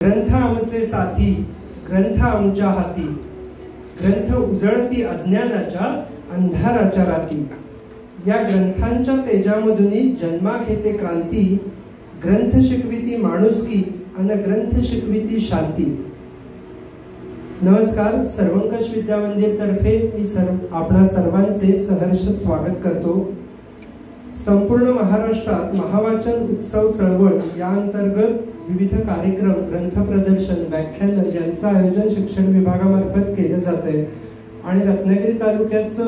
ग्रंथ आमचे साथी, ग्रंथ आमच्या हाती, ग्रंथ उजळती अज्ञानाच्या अंधाराच्या राती. या ग्रंथांच्या तेजामधून जन्मा घेते क्रांती. ग्रंथ शिकविती माणुसकी अन ग्रंथ शिकविती शांती. नमस्कार. सर्वंकष विद्या मंदिर तर्फे मी आपणा सर्वांचे सहर्ष स्वागत करतो. संपूर्ण महाराष्ट्रात महावाचन उत्सव चळवळ या अंतर्गत विविध कार्यक्रम, ग्रंथ प्रदर्शन, व्याख्यान यांचं आयोजन शिक्षण विभागामार्फत केलं जातंय. आणि रत्नागिरी तालुक्याचं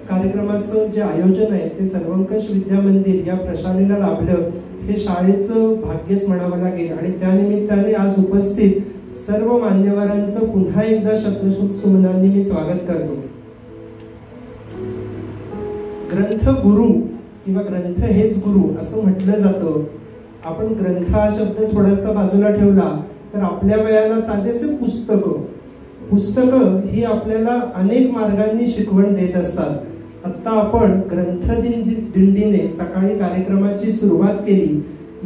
कार्यक्रमाचं जे आयोजन आहे ते सर्वंकष विद्या मंदिर या प्रशालेला लाभलं हे शाळेचं भाग्यच म्हणावं लागेल. आणि त्यानिमित्ताने आज उपस्थित सर्व मान्यवरांचं पुन्हा एकदा शब्दसुमनांनी मी स्वागत करतो. ग्रंथ गुरु किंवा ग्रंथ हेच गुरु असं म्हटलं जातं. आपण ग्रंथ हा शब्द थोडासा बाजूला ठेवला तर आपल्या वयाला साजेसे पुस्तकं ही आपल्याला अनेक मार्गांनी शिकवण देत असतात. आता आपण ग्रंथ दिंडीने सकाळी कार्यक्रमाची सुरुवात केली.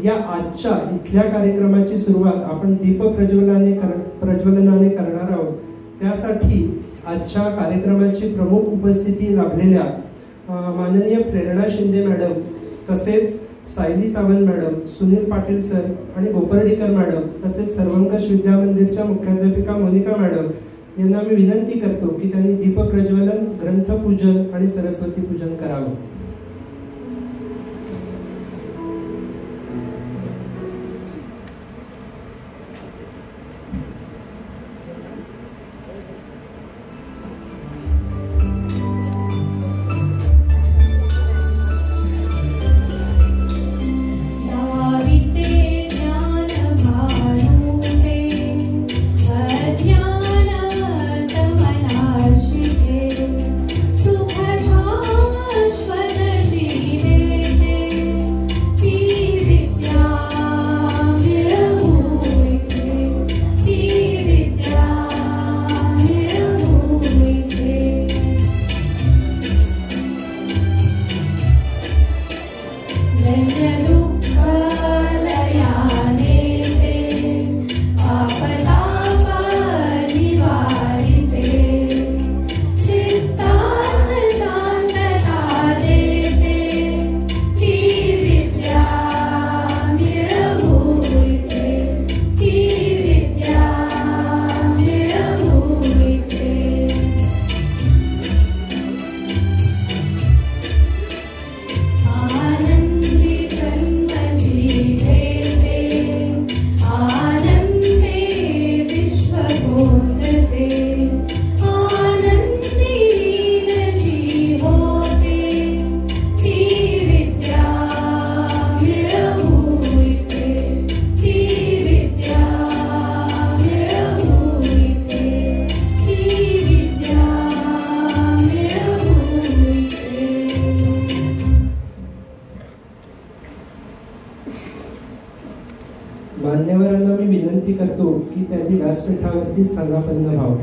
या आजच्या इथल्या कार्यक्रमाची सुरुवात आपण दीप प्रज्वलनाने करणार आहोत. त्यासाठी आजच्या कार्यक्रमाची प्रमुख उपस्थिती लाभलेल्या माननीय प्रेरणा शिंदे मॅडम, तसेच सायली सावंत मॅडम, सुनील पाटील सर आणि गोपर्डीकर मॅडम, तसेच सर्वंकष विद्या मंदिरच्या मुख्याध्यापिका मोनिका मॅडम यांना मी विनंती करतो की त्यांनी दीप प्रज्वलन, ग्रंथपूजन आणि सरस्वती पूजन करावं. मान्यवरांना मी विनंती करतो की त्यांनी व्यासपीठावरती संगापन्न व्हावं.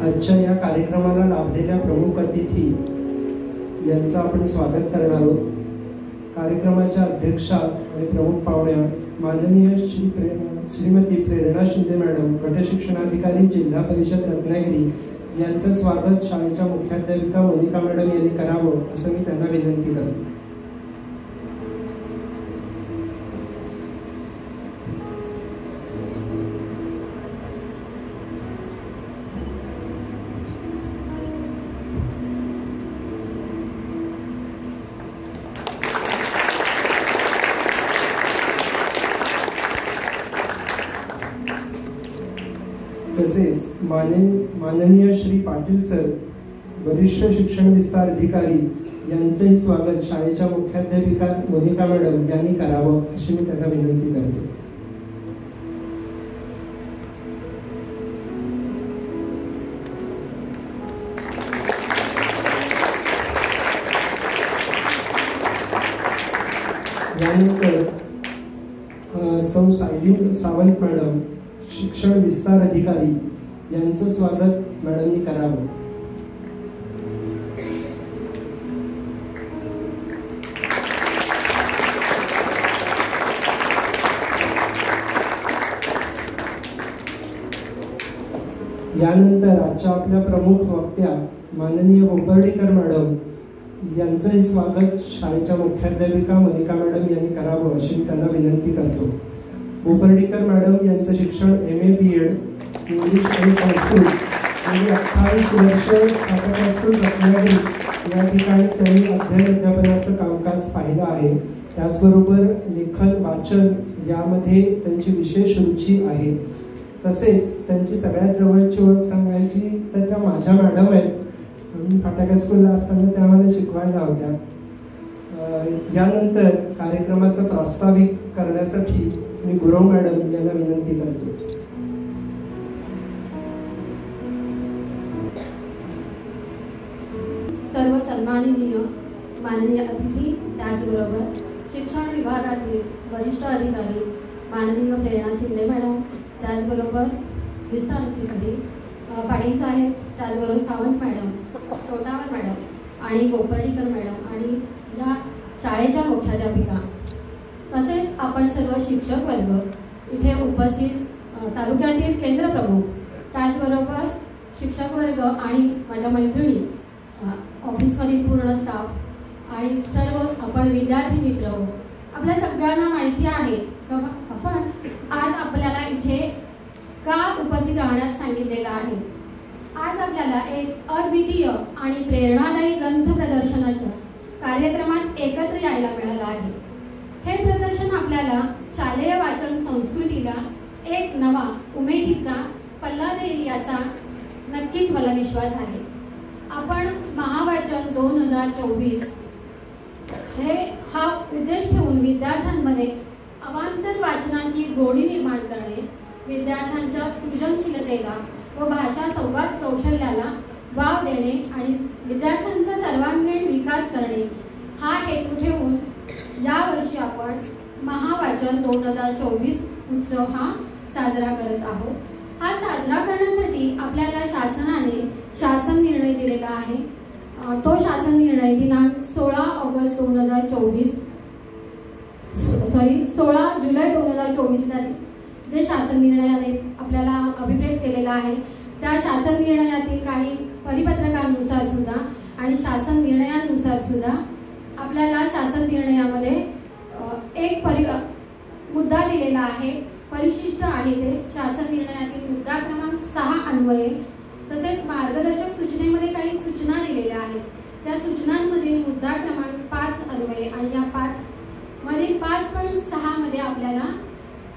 आजच्या या कार्यक्रमाला लाभलेल्या प्रमुख अतिथी यांचं आपण स्वागत करणार आहोत. कार्यक्रमाच्या अध्यक्षा आणि प्रमुख पाहुण्या माननीय श्रीमती प्रेरणा शिंदे मॅडम, गटशिक्षणाधिकारी, जिल्हा परिषद रत्नागिरी यांचं स्वागत शाळेच्या मुख्याध्यापिका मोनिका मॅडम यांनी करावं असं मी त्यांना विनंती करतो. तसेच माननीय श्री पाटील सर, वरिष्ठ शिक्षण विस्तार अधिकारी यांचंही स्वागत शाळेच्या मुख्याध्यापिका मोनिका मॅडम यांनी करावं अशी मी त्यांना विनंती करतो. यानंतर सौ सायली सावंत मॅडम, शिक्षण विस्तार अधिकारी यांचं स्वागत मॅडमनी करावं. यानंतर आजच्या आपल्या प्रमुख वक्त्या माननीय बोपर्डीकर मॅडम यांचंही स्वागत शाळेच्या मुख्याध्यापिका मनिका मॅडम यांनी करावं अशी मी त्यांना विनंती करतो. बोपर्डीकर मॅडम यांचं शिक्षण MA BEd इंग्लिश आणि संस्कृत आणि 28 वर्ष हायस्कूल रत्नागिरी या ठिकाणी त्यांनी अध्यापनाचं कामकाज पाहिलं आहे. त्याचबरोबर लेखन वाचन यामध्ये त्यांची विशेष रुची आहे. तसेच त्यांची सगळ्यात जवळची ओळख सांगायची तर त्या माझ्या मॅडम आहेत. मी फाटक स्कूलला असताना त्या आम्हाला शिकवायला होत्या. यानंतर कार्यक्रमाचं प्रास्ताविक करण्यासाठी मी गुरव मॅडम यांना विनंती करतो. सर्व सन्माननीय माननीय अतिथी, त्याचबरोबर शिक्षण विभागातील वरिष्ठ अधिकारी माननीय प्रेरणा शिंदे मॅडम, त्याचबरोबर विस्तार अधिकारी पाटील साहेब, त्याचबरोबर सावंत मॅडम, तोटावर मॅडम आणि बोपर्डीकर मॅडम आणि या शाळेच्या मुख्याध्यापिका, तसेच आपण सर्व शिक्षक वर्ग इथे उपस्थित, तालुक्यातील केंद्र प्रमुख, त्याचबरोबर शिक्षक वर्ग आणि माझ्या मैत्रिणी, ऑफिसमधील पूर्ण स्टाफ आणि सर्व आपण विद्यार्थी मित्र, आपल्या सगळ्यांना माहिती आहे की आपण आज आपल्याला इथे का उपस्थित राहण्यास सांगितलेलं आहे. आज आपल्याला एक अद्वितीय आणि प्रेरणादायी ग्रंथ प्रदर्शनाच्या कार्यक्रमात एकत्र यायला मिळालं आहे. हे प्रदर्शन आपल्याला शालेय वाचन संस्कृतीला एक नवा उमेदीचा पल्ला देईल याचा नक्कीच मला विश्वास आहे. आपण महावाचन 2024 हा उद्देश ठेवून विद्यार्थ्यांमध्ये अवांतर वाचनाची गोडी निर्माण करणे, विद्यार्थ्यांच्या सृजनशीलतेला व भाषा संवाद कौशल्याला वाव देणे आणि विद्यार्थ्यांचा सर्वांगीण विकास करणे हा हेतू ठेवून यावर्षी आपण महावाचन 2024 उत्सव हा साजरा करत आहोत. हा साजरा करण्यासाठी आपल्याला शासनाने शासन निर्णय दिलेला आहे. तो शासन निर्णय दिनांक 16 जुलै 2024 ला जे शासन निर्णयाने आपल्याला अभिप्रेत केलेला आहे, त्या शासन निर्णयातील काही परिपत्रकांनुसार सुद्धा आणि शासन निर्णयानुसार सुद्धा आपल्याला शासन निर्णयामध्ये एक मुद्दा दिलेला आहे, परिशिष्ट आहे. ते शासन निर्णयातील मुद्दा क्रमांक 6 अन्वये, तसेच मार्गदर्शक सूचनेमध्ये काही सूचना दिलेल्या आहेत. त्या सूचनांमधील मुद्दा क्रमांक 5 अन्वये आणि या 5 मधील 5.6 मध्ये आपल्याला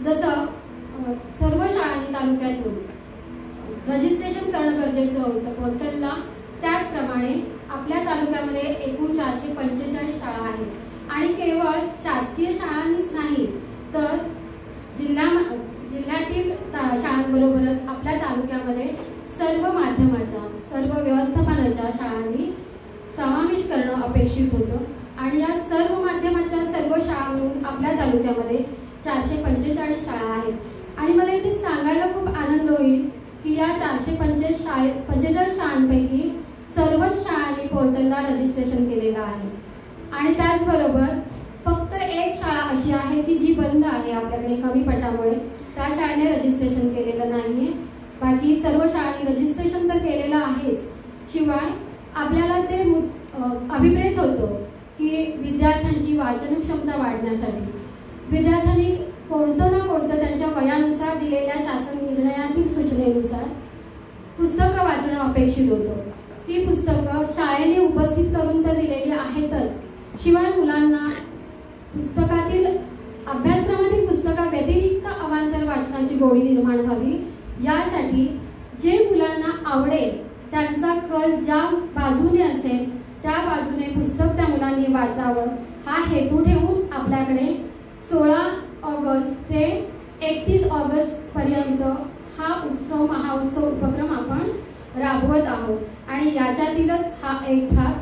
जसं सर्व शाळांनी तालुक्यातून रजिस्ट्रेशन करणं गरजेचं होतं पोर्टलला, त्याचप्रमाणे आपल्या तालुक्यामध्ये एकूण 445 शाळा आहेत आणि केवळ शासकीय शाळांनीच नाही तर जिल्ह्यातील शाळांबरोबरच आपल्या तालुक्यामध्ये सर्व माध्यमाच्या, सर्व व्यवस्थापनाच्या शाळांनी समावेश करणं अपेक्षित होतं. आणि या सर्व माध्यमाच्या सर्व शाळा मिळून आपल्या तालुक्यामध्ये 445 शाळा आहेत. आणि मला इथे सांगायला खूप आनंद होईल की या 445 शाळांपैकी सर्वच शाळांनी पोर्टलला रजिस्ट्रेशन केलेलं आहे. आणि त्याचबरोबर फक्त एक शाळा अशी आहे की जी बंद आहे आपल्याकडे कमी पटामुळे, त्या शाळेने रजिस्ट्रेशन केलेलं नाहीये. बाकी सर्व शाळांनी रजिस्ट्रेशन तर केलेलं आहेच, शिवाय आपल्याला जे अभिप्रेत होतं की विद्यार्थ्यांची वाचन क्षमता वाढण्यासाठी विद्यार्थ्यांनी कोणतं ना कोणतं त्यांच्या वयानुसार दिलेल्या शासन निर्णयातील सूचनेनुसार पुस्तकं वाचणं अपेक्षित होतं. ती पुस्तकं शाळेने उपस्थित करून तर दिलेली आहेतच, शिवाय मुलांना पुस्तकातील अभ्यासक्रमातील पुस्तका व्यतिरिक्त अवांतर वाचनाची गोडी निर्माण व्हावी यासाठी जे मुलांना आवडेल त्यांचा कल ज्या बाजूने असेल त्या बाजूने पुस्तक त्या मुलांनी वाचावं हा हेतू ठेवून आपल्याकडे 16 ऑगस्ट ते 31 ऑगस्ट पर्यंत हा उत्सव, महाउत्सव उपक्रम आपण राबवत आहोत. आणि याच्यातीलच हा एक भाग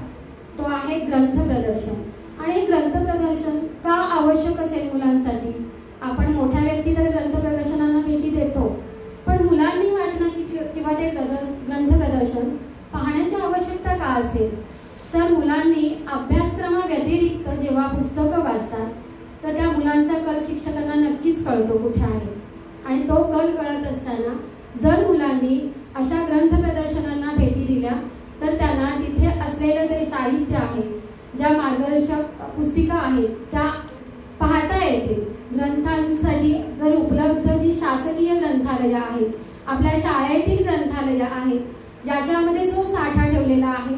तो आहे ग्रंथ प्रदर्शन. आणि ग्रंथ प्रदर्शन का आवश्यक असेल मुलांसाठी? आपण मोठ्या व्यक्ती तर ग्रंथ प्रदर्शनांना भेटी देतो, पण मुलांनी वाचनाची किंवा ते ग्रंथ प्रदर्शन पाहण्याची आवश्यकता का असेल? तर मुलांनी अभ्यासक्रमाव्यतिरिक्त जेव्हा पुस्तकं वाचतात तर त्या मुलांचा कल शिक्षकांना नक्कीच कळतो कुठे आहे. आणि तो कल कळत असताना जर मुलांनी अशा ग्रंथ प्रदर्शनांना भेटी दिल्या तर त्यांना तिथे असलेलं ते साहित्य आहे, ज्या मार्गदर्शक पुस्तिका आहेत त्या पाहता येतील. ग्रंथांसाठी जर उपलब्ध जी शासकीय ग्रंथालयं आहेत, आपल्या शाळेतील ग्रंथालयं आहेत, ज्याच्यामध्ये जो साठा ठेवलेला आहे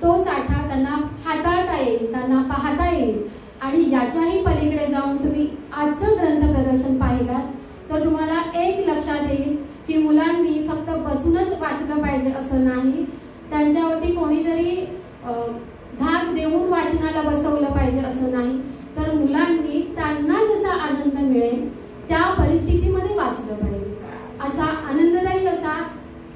तो साठा त्यांना हाताळता येईल, त्यांना पाहता येईल. आणि याच्याही पलीकडे जाऊन तुम्ही आजचं ग्रंथ प्रदर्शन पाहिलात तर तुम्हाला एक लक्षात येईल की मुलांनी फक्त बसूनच वाचलं पाहिजे असं नाही, त्यांच्यावरती कोणीतरी धाक देऊन वाचनाला बसवलं पाहिजे असं नाही, तर मुलांनी त्यांना जसा आनंद मिळेल त्या परिस्थितीमध्ये वाचलं पाहिजे. असा आनंददायी असा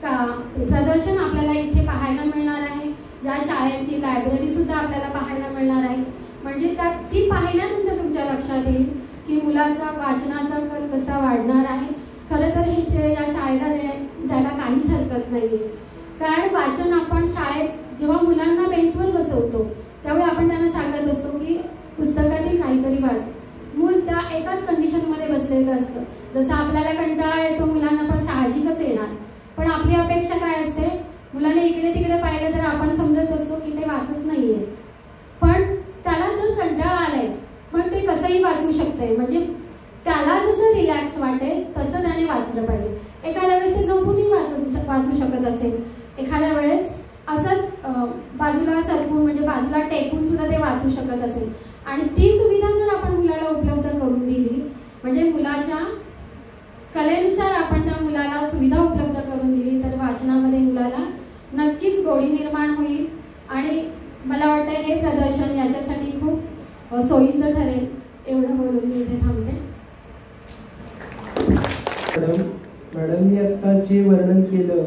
प्रदर्शन आपल्याला इथे पाहायला मिळणार आहे. या शाळेची लायब्ररी सुद्धा आपल्याला पाहायला मिळणार आहे. म्हणजे ती पाहिल्यानंतर तुमच्या लक्षात येईल की मुलाचा वाचनाचा कल कसा वाढणार आहे. खरं तर हे श्रेय या शाळेला द्यायला काहीच हरकत नाहीये, कारण वाचन आपण शाळेत जेव्हा मुलांना बेंचवर बसवतो त्यावेळी आपण त्यांना सांगत असतो की पुस्तकातील काहीतरी वाच. मूल त्या एकाच कंडिशनमध्ये बसलेलं असतं. जसं आपल्याला कंटाळा येतो मुलांना पण साहजिकच येणार, पण आपली अपेक्षा काय असते, मुलाने इकडे तिकडे पाहिलं तर आपण समजत असतो की ते वाचत नाहीये, पण त्याला जर कंटाळा आलाय पण ते कसंही वाचू शकते. म्हणजे त्याला जसं रिलॅक्स वाटेल तसं त्याने वाचलं पाहिजे. एखाद्या वेळेस ते झोपूनही वाचू शकत असेल, एखाद्या वेळेस असंच बाजूला सरकून म्हणजे बाजूला टेकून सुद्धा ते वाचू शकत असेल. आणि ती सुविधा जर आपण मुलाला उपलब्ध करून दिली, म्हणजे मुलाच्या कलेनुसार आपण त्या मुलाला सुविधा उपलब्ध करून दिली, तर वाचनामध्ये मुलाला नक्कीच गोडी निर्माण होईल. आणि मला वाटतं हे प्रदर्शन याच्यासाठी खूप सोयीचं ठरेल. एवढं बोलून मी इथे थांबते. मॅडमनी आता जे वर्णन केलं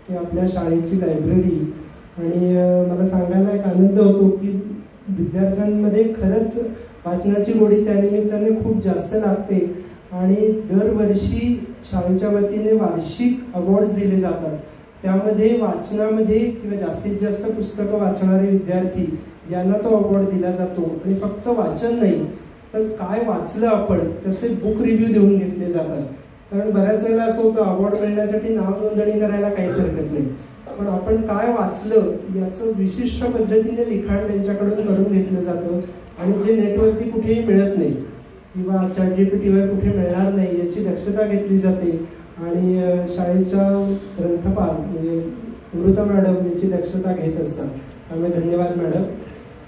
ते आपल्या शाळेची लायब्ररी, आणि मला सांगायला एक आनंद होतो की विद्यार्थ्यांमध्ये खरंच वाचनाची गोडी त्यानिमित्ताने खूप जास्त लागते. आणि दरवर्षी शाळेच्या वतीने वार्षिक अवॉर्ड्स दिले जातात. त्यामध्ये वाचनामध्ये किंवा जास्तीत जास्त पुस्तकं वाचणारे विद्यार्थी यांना तो अवॉर्ड दिला जातो. आणि फक्त वाचन नाही तर काय वाचलं आपण त्याचे बुक रिव्ह्यू देऊन घेतले जातात. कारण बऱ्याच वेळेला असं होतं अवॉर्ड मिळण्यासाठी नाव नोंदणी करायला काहीच हरकत नाही, पण आपण काय वाचलं याचं विशिष्ट पद्धतीने लिखाण त्यांच्याकडून करून घेतलं जातं. आणि जे नेटवरती कुठेही मिळत नाही किंवा ChatGPTवर कुठे मिळणार नाही याची दक्षता घेतली जाते. आणि शाळेच्या ग्रंथपाल म्हणजे अमृता मॅडम याची दक्षता घेत असतात. त्यामुळे धन्यवाद मॅडम.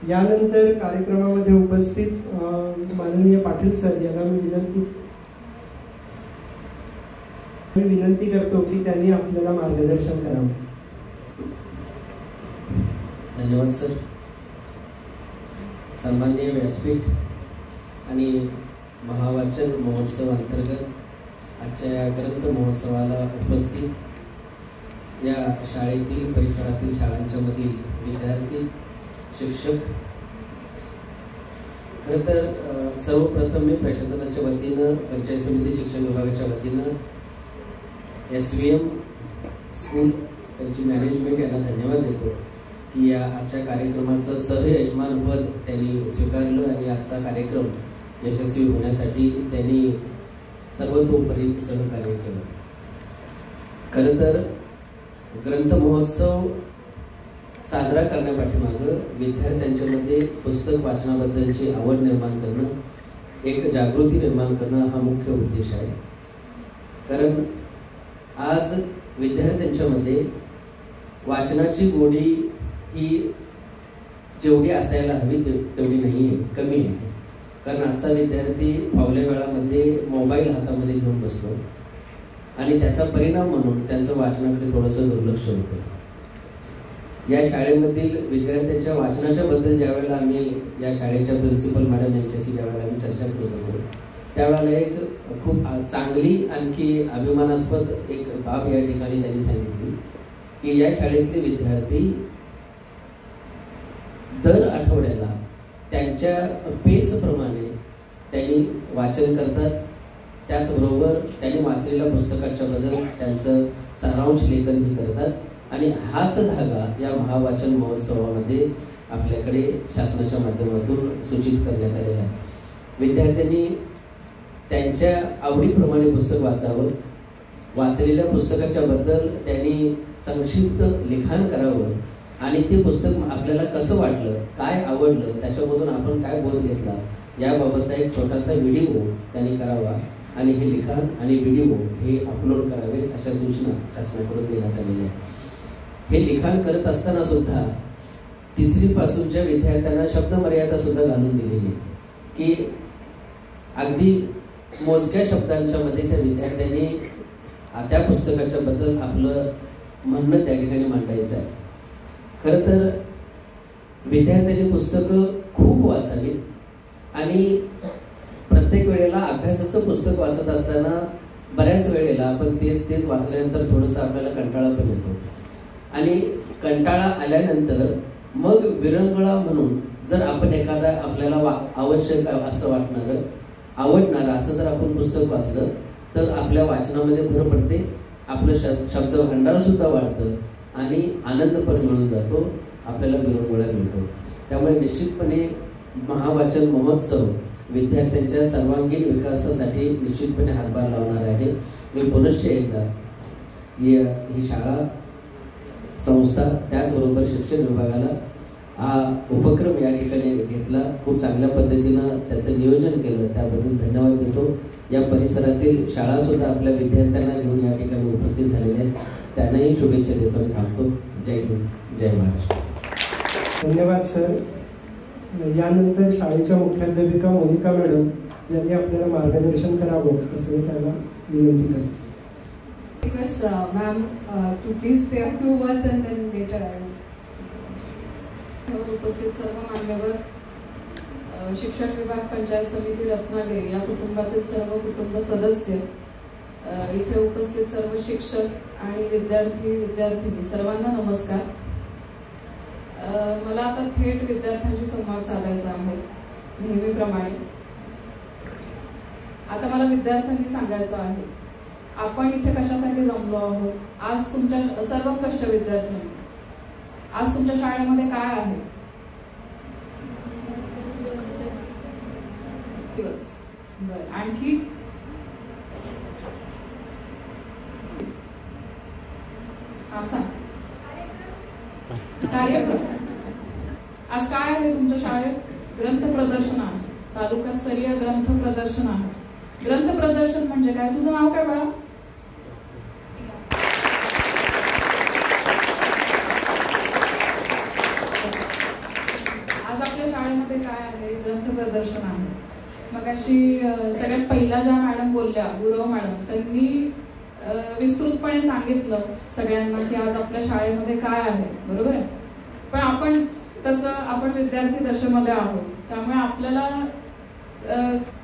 यानंतर कार्यक्रमामध्ये उपस्थित माननीय पाटील सर यांना मी विनंती करतो की त्यांनी आपल्याला मार्गदर्शन करावं. धन्यवाद सर. सन्माननीय व्यासपीठ आणि महावाचन महोत्सव अंतर्गत आजच्या या ग्रंथ महोत्सवाला उपस्थित या शाळेतील परिसरातील शाळांच्या मधील विद्यार्थी, शिक्षक, खरं तर सर्वप्रथम मी प्रशासनाच्या वतीनं पंचायत समिती शिक्षण विभागाच्या वतीनं SVM स्कूल त्यांची मॅनेजमेंट यांना धन्यवाद देतो की या आजच्या कार्यक्रमाचं सहयजमानपद त्यांनी स्वीकारलं आणि आजचा कार्यक्रम यशस्वी होण्यासाठी त्यांनी सर्वतोपरी सहकार्य केलं. खरं तर ग्रंथ महोत्सव साजरा करण्यापाठीमागं विद्यार्थ्यांच्यामध्ये पुस्तक वाचनाबद्दलची आवड निर्माण करणं, एक जागृती निर्माण करणं हा मुख्य उद्देश आहे. कारण आज विद्यार्थ्यांच्यामध्ये वाचनाची गोडी ही जेवढी असायला हवी तेवढी नाही आहे, कमी आहे. कारण आजचा विद्यार्थी फावल्या वेळामध्ये मोबाईल हातामध्ये घेऊन बसतो आणि त्याचा परिणाम म्हणून त्यांचं वाचनाकडे थोडंसं दुर्लक्ष होतं. या शाळेमधील विद्यार्थ्यांच्या वाचनाच्या बद्दल ज्यावेळेला आम्ही या शाळेच्या प्रिन्सिपल मॅडम यांच्याशी ज्यावेळेला आम्ही चर्चा करत होतो त्यावेळेला एक खूप चांगली आणखी अभिमानास्पद एक बाब या ठिकाणी त्यांनी सांगितली की या शाळेतले विद्यार्थी दर आठवड्याला त्यांच्या पेसप्रमाणे त्यांनी वाचन करतात. त्याचबरोबर त्यांनी वाचलेल्या पुस्तकाच्या बद्दल त्यांचं सारांश लेखनही करतात. आणि हाच धागा या महावाचन महोत्सवामध्ये आपल्याकडे शासनाच्या माध्यमातून सूचित करण्यात आलेला आहे. विद्यार्थ्यांनी त्यांच्या आवडीप्रमाणे पुस्तक वाचावं वाचलेल्या पुस्तकाच्या बद्दल त्यांनी संक्षिप्त लिखाण करावं आणि ते पुस्तक आपल्याला कसं वाटलं, काय आवडलं, त्याच्यामधून आपण काय बोध घेतला याबाबतचा एक छोटासा व्हिडिओ त्यांनी करावा आणि हे लिखाण आणि व्हिडिओ हे अपलोड करावे अशा सूचना शासनाकडून देण्यात आलेल्या आहेत. हे लिखाण करत असताना सुद्धा 3री पासूनच्या विद्यार्थ्यांना शब्द मर्यादा सुद्धा घालून दिलेली आहे की अगदी मोजक्या शब्दांच्या मध्ये त्या विद्यार्थ्यांनी त्या पुस्तकाच्या बद्दल आपलं म्हणणं त्या ठिकाणी मांडायचं आहे. खरं तर विद्यार्थ्यांनी पुस्तकं खूप वाचावीत आणि प्रत्येक वेळेला अभ्यासाचं पुस्तक वाचत असताना बऱ्याच वेळेला आपण तेच वाचल्यानंतर थोडंसं आपल्याला कंटाळा पण येतो आणि कंटाळा आल्यानंतर मग विरंगुळा म्हणून जर आपण एखादा आपल्याला आवश्यक असं वाटणारं आवडणारं असं जर आपण पुस्तक वाचलं तर आपल्या वाचनामध्ये भर पडते, आपलं शब्द भंडार सुद्धा वाढतं आणि आनंद पण मिळून जातो, आपल्याला विरंगुळा मिळतो. त्यामुळे निश्चितपणे महावाचन महोत्सव विद्यार्थ्यांच्या सर्वांगीण विकासासाठी निश्चितपणे हातभार लावणार आहे. मी पुनश्च एकदा ही शाळा, संस्था, त्याचबरोबर शिक्षण विभागाला हा उपक्रम या ठिकाणी घेतला, खूप चांगल्या पद्धतीनं त्याचं नियोजन केलं, त्याबद्दल धन्यवाद देतो. या परिसरातील शाळा सुद्धा आपल्या विद्यार्थ्यांना घेऊन या ठिकाणी उपस्थित झालेल्या आहेत, त्यांनाही शुभेच्छा देतो आणि थांबतो. जय हिंद, जय महाराष्ट्र. धन्यवाद सर. यानंतर शाळेच्या मुख्याध्यापिका मोनिका मॅडम यांनी आपल्याला मार्गदर्शन करावं असं त्यांना विनंती करतो. Because ma'am, to please say a few words and then later I will. उपस्थित सर्व मान्यवर, शिक्षण विभाग, पंचायत समिती रत्नागिरी या कुटुंबातील सर्व कुटुंब सदस्य, इथे उपस्थित सर्व शिक्षक आणि विद्यार्थी सर्वांना नमस्कार. मला आता थेट विद्यार्थ्यांशी संवाद साधायचा आहे नेहमीप्रमाणे. आता मला विद्यार्थ्यांनी सांगायचं आहे आपण इथे कशासाठी जमलो आहोत. आज तुमच्या सर्व कष्ट विद्यार्थ्यांनी, आज तुमच्या शाळेमध्ये काय आहे दिवस, बरं आणखी कार्यक्रम. आज काय आहे तुमच्या शाळेत? ग्रंथ प्रदर्शन आहे, तालुकास्तरीय ग्रंथ प्रदर्शन आहे. ग्रंथ प्रदर्शन म्हणजे काय? तुझं नाव काय बाळा? आज आपल्या शाळेमध्ये काय आहे? ग्रंथ प्रदर्शन आहे. मग अशी सगळ्यात पहिला ज्या मॅडम बोलल्या, गुरव मॅडम, त्यांनी विस्तृतपणे सांगितलं सगळ्यांना की आज आपल्या शाळेमध्ये काय आहे, बरोबर आहे. पण आपण विद्यार्थी दशेमध्ये आहोत, त्यामुळे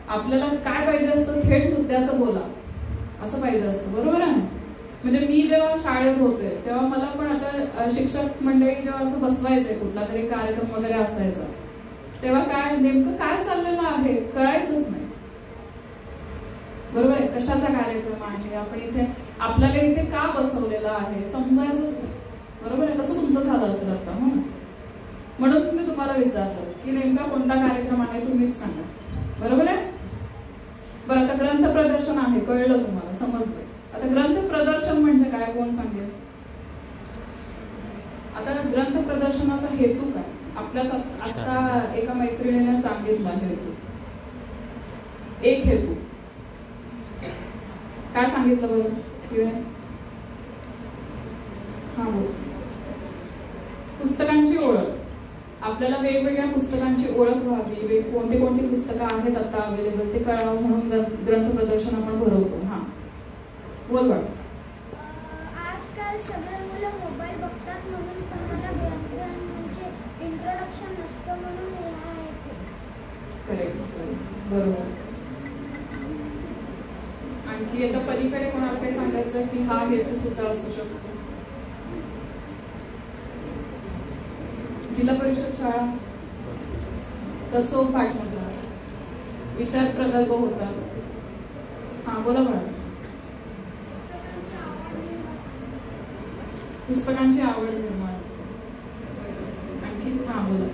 आपल्याला काय पाहिजे असतं? थेट मुद्द्याचं बोला असं पाहिजे असतं, बरोबर आहे. म्हणजे मी जेव्हा शाळेत होते तेव्हा मला पण आता शिक्षक मंडळी जेव्हा असं बसवायचे, कुठला तरी कार्यक्रम वगैरे असायचा, तेव्हा काय नेमकं काय चाललेलं आहे कळायचंच नाही, बरोबर आहे. कशाचा कार्यक्रम आहे, आपण इथे आपल्याला इथे का बसवलेला आहे समजायचंच नाही, बरोबर आहे. तसं तुमचं झालं असेल आता. म्हणून मी तुम्हाला विचारलं की नेमका कोणता कार्यक्रम आहे तुम्हीच सांगा, बरोबर आहे. बरं, आता ग्रंथ प्रदर्शन आहे, कळलं तुम्हाला, समजलं. आता ग्रंथ प्रदर्शन म्हणजे काय, कोण सांगेल? आता ग्रंथ प्रदर्शनाचा हेतू काय? आपल्याच आता एका मैत्रिणीने सांगितला हेतू, एक हेतू काय सांगितलं बरं तिने? हा बोल. पुस्तकांची ओळख. आपल्याला वेगवेगळ्या पुस्तकांची ओळख व्हावी, कोणती पुस्तकं आहेत आता अवेलेबल ते कळावं म्हणून ग्रंथ प्रदर्शन आपण भरवतो. हा बोल बाळ. आजकाल सगळे मुलं मोबाईल बघतात म्हणून तुम्हाला ग्रंथांचे इंट्रोडक्शन नसतं म्हणून हे आहे. करेक्ट, बरोबर. आणखी याच्या पलीकडे कोणाला काही सांगायचं की हा हेतू सुद्धा असू शकतो? जिल्हा परिषद शाळा कसं पाठवतात, विचार प्रकल्प होतात. हा बोला बघा. पुस्तकांची आवड निर्माण. आणखी हा बोला.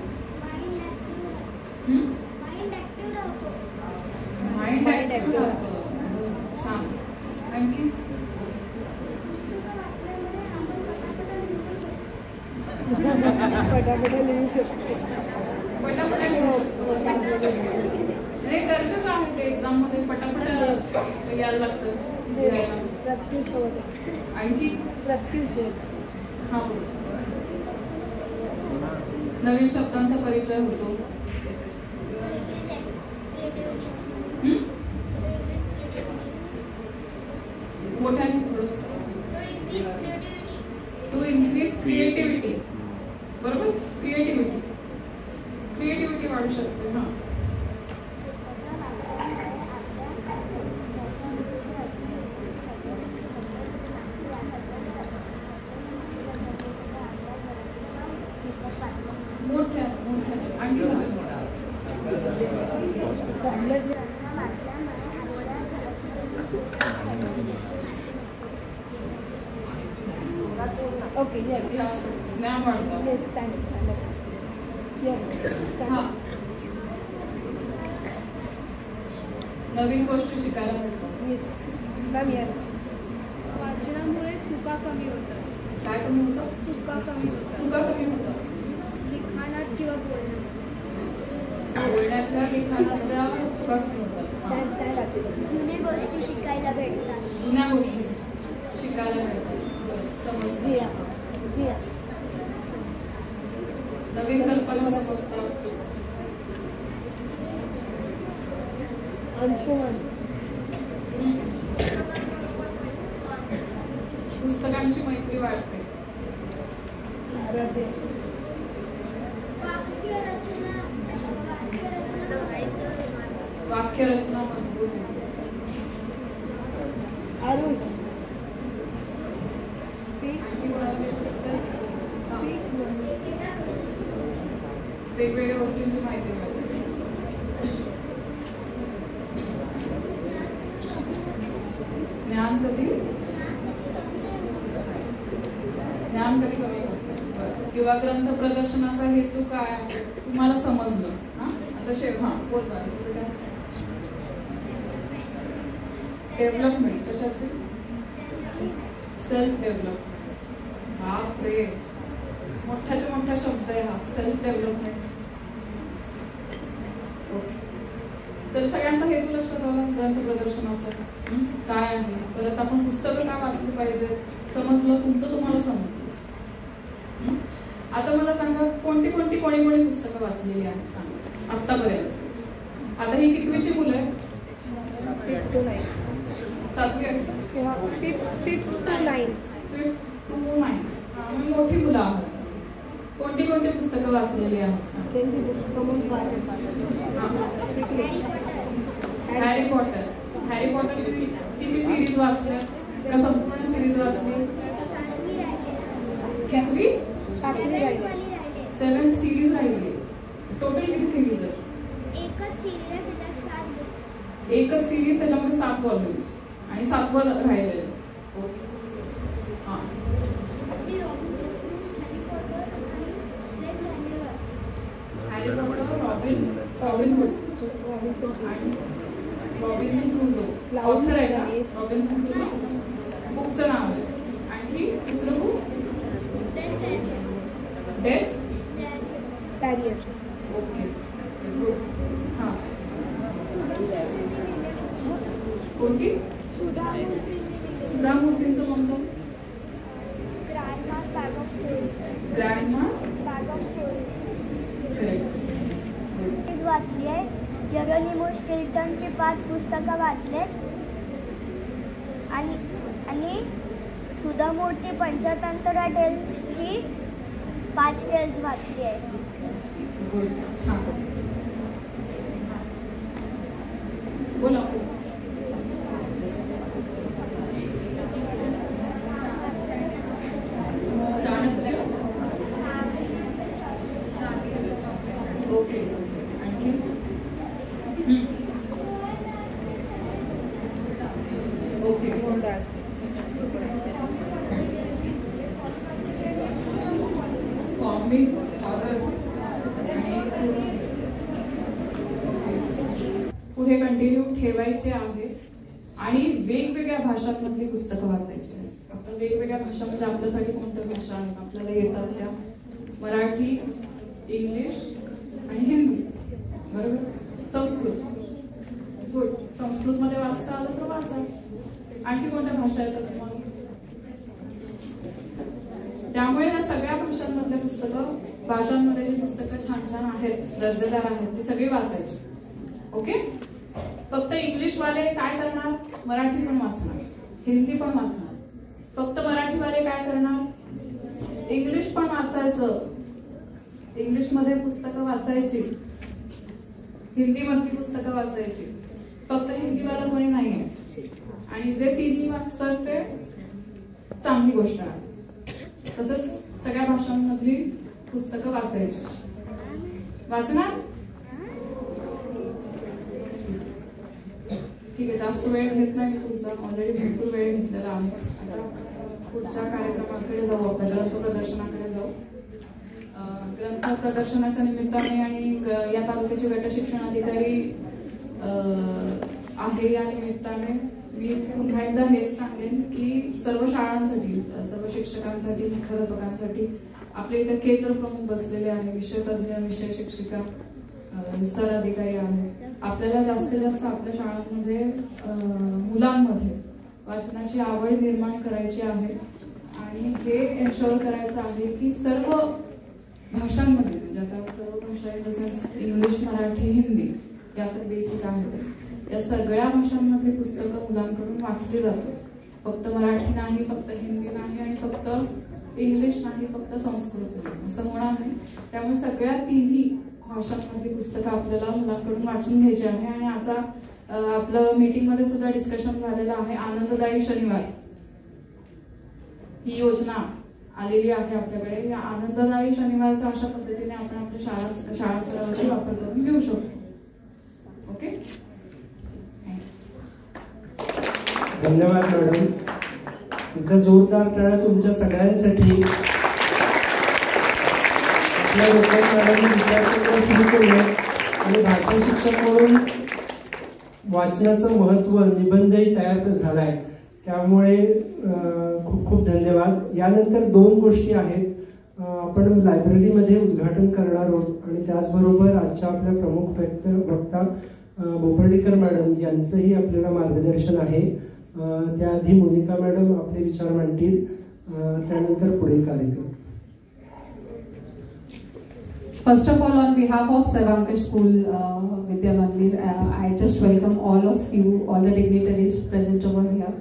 माइंड ऍक्टिव्ह राहतो. छान. आणखी गरजेचं आहे ते एक्झाम मध्ये पटापट यायला लागतं लिहायला. आणखी हा बोल. नवीन शब्दांचा परिचय होतो. मोठ्याने थोडस. To increase creativity. बरोबर. क्रिएटिव्हिटी वाढू शकते. हा मोठ्या आणखी Okay, yes. ज्ञान वाढतं. Yes, stand up. हा. नवीन गोष्टी शिकायला मिळतात. Yes. Ma'am, yes. वाचनामुळे चुका कमी होतात. काय कमी होतं? चुका कमी होतात. चुका कमी होतात. लिखाणात किंवा बोलण्यातल्या लिखाणातल्या चुका कमी होतात. Stand up. जुने गोष्टी शिकायला भेटतात. जुन्या गोष्टी शिकायला मिळतात. समजतात. नवीन कल्पना समजतात. अंशुमन. पुस्तकांची मैत्री वाढते. वाक्यरचना मजबूत होते. आरुष. वेगवेगळ्या गोष्टींची माहिती मिळते. ज्ञान कधी कमी होतं किंवा ग्रंथ प्रदर्शनाचा हेतू काय आहे तुम्हाला समजलं. बोलता डेव्हलपमेंट कशाची. Self development. बापरे मोठ्याच्या मोठा शब्द आहे हा. Self development. ओके. तर सगळ्यांचा हेतू लक्षात आला ग्रंथ प्रदर्शनाचा काय आहे. परत आपण पुस्तकं का वाचली पाहिजे समजलं. तुमचं तुम्हाला समजलं. आता मला सांगा कोणी पुस्तकं वाचलेली आहेत सांगा आतापर्यंत. आता ही कितवीची मुलं आहेत. 5th to 9. 7वी आहे. 5th to 9. 5th to 9. आम्ही मोठी मुलं आहोत. कोणती पुस्तकं वाचलेली आहेत. हॅरी पॉटरची किती सिरीज वाचल्या का संपूर्ण सिरीज वाचली. कितवी. 7 सिरीज राहिली. टोटल किती सिरीज आहे. एकच सिरीज त्याच्यामध्ये 7 व्हॉल्यूम्स आणि 7वं राहिलेलं. ओके. हा हॅरी पॉटर रॉबिन्सन क्रुझो ऑथर आहे का. रॉबिन्सन क्रुझो बुकचं नाव आहे. आणखी दुसरं book death Carrier. Okay good. हां कोणती. सुधा मूर्तींचं कोणतं. ग्रँडमास करेक्ट. वाचली आहे. जेरोनिमस किल्टनची 5 पुस्तकं वाचलेत आणि सुधा मूर्ती पंचतंत्र टेल्सची 5 टेल्स वाचली आहे. गुड. छान. बोला. चाणक्य. ओके. आणखी ओके. कॉमिक हॉरर आणि पुढे कंटिन्यू ठेवायचे आहे आणि वेगवेगळ्या भाषांमधली पुस्तकं वाचायची आहेत. आता वेगवेगळ्या भाषा म्हणजे आपल्यासाठी कोणत्या भाषा आहेत आपल्याला येतात त्या. मराठी, इंग्लिश आणि हिंदी. बरोबर. संस्कृत. संस्कृतमध्ये वाचता आलं तर वाचा. आणखी कोणत्या भाषा येतात तुम्हाला? त्यामुळे या सगळ्या भाषांमधले पुस्तकं, भाषांमध्ये जी पुस्तकं छान छान आहेत, दर्जेदार आहेत, ती सगळी वाचायची. ओके. फक्त इंग्लिशवाले काय करणार? मराठी पण वाचणार, हिंदी पण वाचणार. फक्त मराठीवाले काय करणार? इंग्लिश पण वाचायचं, इंग्लिशमध्ये पुस्तकं वाचायची, हिंदीमधली पुस्तकं वाचायची. फक्त हिंदीवाला कोणी नाहीये. आणि जे तिन्ही वाचतात ते चांगली गोष्ट आहे. तसंच सगळ्या भाषांमधली पुस्तकं वाचायची. वाचणार? ठीक आहे. जास्त वेळ घेत नाही मी तुमचा, ऑलरेडी भरपूर वेळ घेतलेला आहे. आता पुढच्या कार्यक्रमाकडे जाऊ, आपल्या ग्रंथ प्रदर्शनाकडे जाऊ. ग्रंथ प्रदर्शनाच्या निमित्ताने आणि या तालुक्याचे गट शिक्षणाधिकारी आहे या निमित्ताने मी पुन्हा एकदा हेच सांगेन की सर्व शाळांसाठी, सर्व शिक्षकांसाठी, मुख्याध्यापकांसाठी आपले इथे केंद्र प्रमुख बसलेले आहे, विषय तज्ञ, विषय शिक्षिका, विस्तार अधिकारी आहेत. आपल्याला जास्तीत जास्त आपल्या शाळांमध्ये मुलांमध्ये वाचनाची आवड निर्माण करायची आहे आणि हे एन्शुअर करायचं आहे की सर्व भाषांमध्ये, म्हणजे आता सर्व भाषा in the sense English, Marathi, Hindi या तर बेसिक आहेत, या सगळ्या भाषांमधली पुस्तकं मुलांकडून वाचली जातात. फक्त मराठी नाही, फक्त हिंदी नाही आणि फक्त इंग्लिश नाही, फक्त संस्कृत नाही, असं होणार नाही. त्यामुळे सगळ्या तिन्ही भाषांमधली पुस्तकं आपल्याला मुलांकडून वाचून घ्यायची आहे. आणि आता आपलं मीटिंग मध्ये सुद्धा डिस्कशन झालेलं आहे. आनंददायी शनिवार ही योजना आलेली आहे आपल्याकडे. या आनंददायी शनिवारचा अशा पद्धतीने आपण आपल्या शाळा स्तरावरती वापर करून घेऊ शकतो. ओके. धन्यवाद मॅडम. तुमचा जोरदार टाळ्या तुमच्या सगळ्यांसाठी. आपल्या लोकांनी विद्यार्थ्यांना सुरू केलं आणि भाषा शिक्षक म्हणून वाचनाचं महत्त्व निबंधही तयार झालाय. त्यामुळे खूप खूप धन्यवाद. यानंतर 2 गोष्टी आहेत. आपण लायब्ररीमध्ये उद्घाटन करणार आहोत आणि त्याचबरोबर आजच्या आपल्या प्रमुख वक्ता बोपर्डीकर मॅडम यांचंही आपल्याला मार्गदर्शन आहे. त्याआधी मोनिका मॅडम आपले विचार मांडतील, त्यानंतर पुढील कार्यक्रम. First of all, on behalf of Sarvankash School Vidya Mandir, I just welcome all of you, all the dignitaries present over here.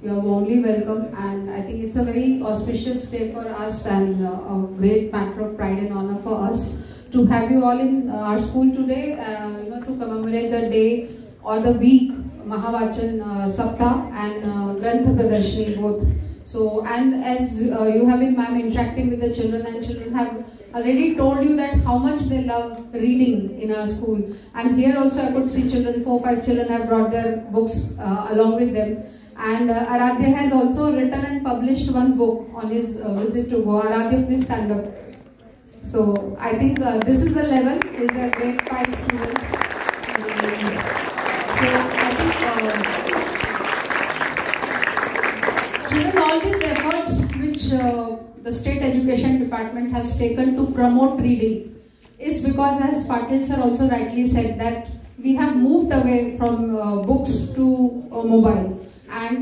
You are warmly welcome, and I think it's a very auspicious day for us and a great matter of pride and honor for us to have you all in our school today, to commemorate the day or the week Mahavachan Saptah and Granth Pradarshini both. So, and as you have been, ma'am, interacting with the children, and children have already told you that how much they love reading in our school. And here also I could see children, 4-5 children have brought their books along with them. And Aradhya has also written and published one book on his visit to Goa. Aradhya, please stand up. So I think this is the level. He's a grade 5 student. So I think children, all these efforts which the State Education Department has taken to promote reading is because, as Patil sir also rightly said, that we have moved away from books to mobile. And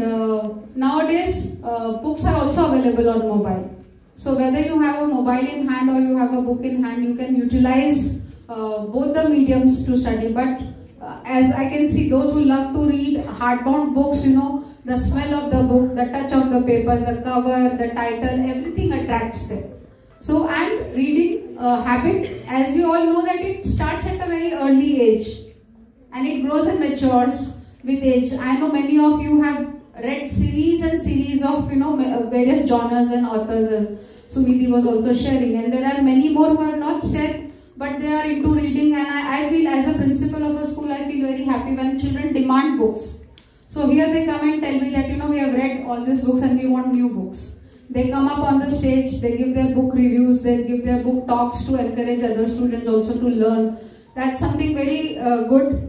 nowadays books are also available on mobile. So whether you have a mobile in hand or you have a book in hand, you can utilize both the mediums to study. But as I can see, those who love to read hardbound books, the smell of the book, the touch of the paper, the cover, the title, everything attracts them. So, and reading habit, as you all know, that it starts at a very early age and it grows and matures with age. I know many of you have read series and series of various genres and authors, as Sunidhi was also sharing, and there are many more who have not said, but they are into reading. And I feel, as a principal of a school, I feel very happy when children demand books. So here they come and tell me that we have read all these books and we want new books. They come up on the stage, they give their book reviews, they give their book talks to encourage other students also to learn. That's something very good.